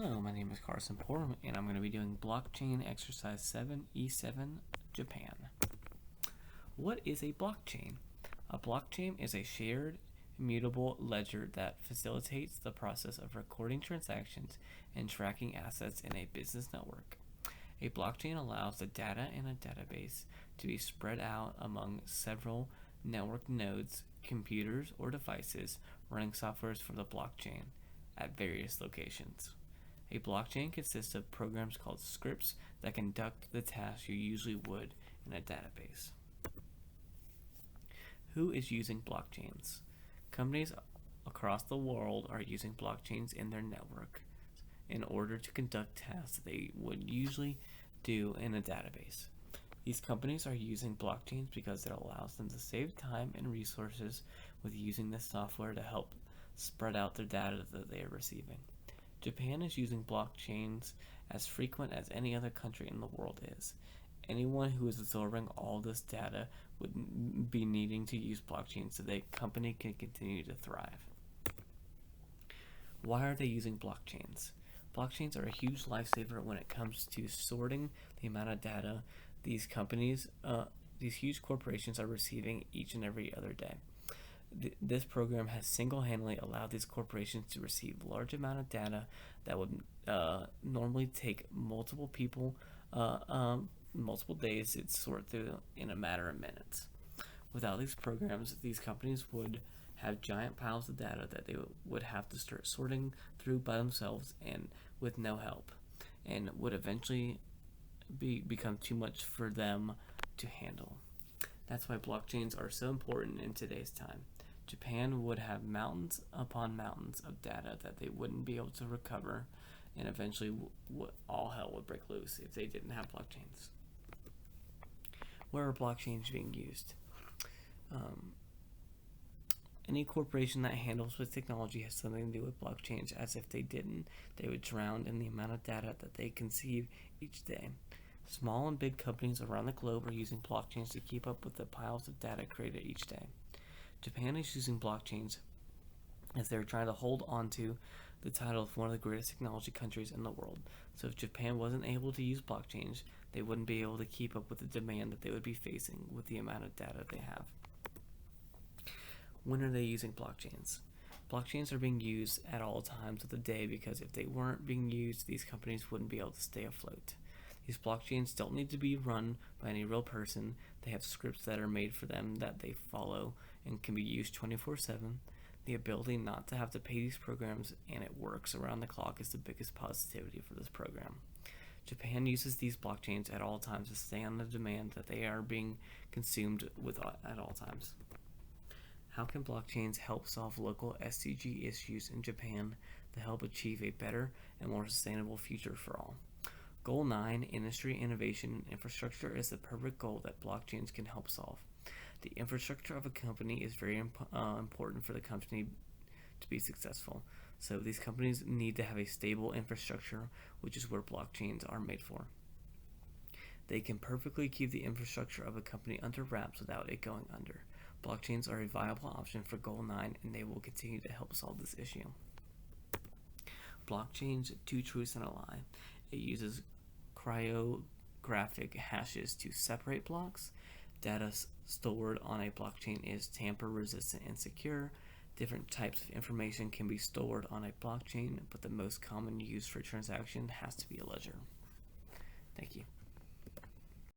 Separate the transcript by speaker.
Speaker 1: Hello, my name is Carson Poore, and I'm going to be doing Blockchain Exercise 7E7, Japan. What is a blockchain? A blockchain is a shared, immutable ledger that facilitates the process of recording transactions and tracking assets in a business network. A blockchain allows the data in a database to be spread out among several network nodes, computers, or devices running softwares for the blockchain at various locations. A blockchain consists of programs called scripts that conduct the tasks you usually would in a database. Who is using blockchains? Companies across the world are using blockchains in their network in order to conduct tasks they would usually do in a database. These companies are using blockchains because it allows them to save time and resources with using this software to help spread out their data that they are receiving. Japan is using blockchains as frequent as any other country in the world is. Anyone who is absorbing all this data would be needing to use blockchains so the company can continue to thrive. Why are they using blockchains? Blockchains are a huge lifesaver when it comes to sorting the amount of data these huge corporations are receiving each and every other day. This program has single-handedly allowed these corporations to receive large amount of data that would normally take multiple people, multiple days to sort through in a matter of minutes. Without these programs, these companies would have giant piles of data that they would have to start sorting through by themselves and with no help, and would eventually become too much for them to handle. That's why blockchains are so important in today's time. Japan would have mountains upon mountains of data that they wouldn't be able to recover, and eventually all hell would break loose if they didn't have blockchains. Where are blockchains being used? Any corporation that handles with technology has something to do with blockchains, as if they didn't, they would drown in the amount of data that they conceive each day. Small and big companies around the globe are using blockchains to keep up with the piles of data created each day. Japan is using blockchains as they're trying to hold on to the title of one of the greatest technology countries in the world. So if Japan wasn't able to use blockchains, they wouldn't be able to keep up with the demand that they would be facing with the amount of data they have. When are they using blockchains? Blockchains are being used at all times of the day because if they weren't being used, these companies wouldn't be able to stay afloat. These blockchains don't need to be run by any real person. They have scripts that are made for them that they follow and can be used 24/7. The ability not to have to pay these programs and it works around the clock is the biggest positivity for this program. Japan uses these blockchains at all times to stay on the demand that they are being consumed with at all times. How can blockchains help solve local SDG issues in Japan to help achieve a better and more sustainable future for all? Goal 9, Industry, Innovation, and Infrastructure, is the perfect goal that blockchains can help solve. The infrastructure of a company is very important for the company to be successful. So these companies need to have a stable infrastructure, which is where blockchains are made for. They can perfectly keep the infrastructure of a company under wraps without it going under. Blockchains are a viable option for Goal 9, and they will continue to help solve this issue. Blockchains, 2 truths and a lie. It uses cryptographic hashes to separate blocks. Data stored on a blockchain is tamper resistant and secure. Different types of information can be stored on a blockchain, but the most common use for transaction has to be a ledger.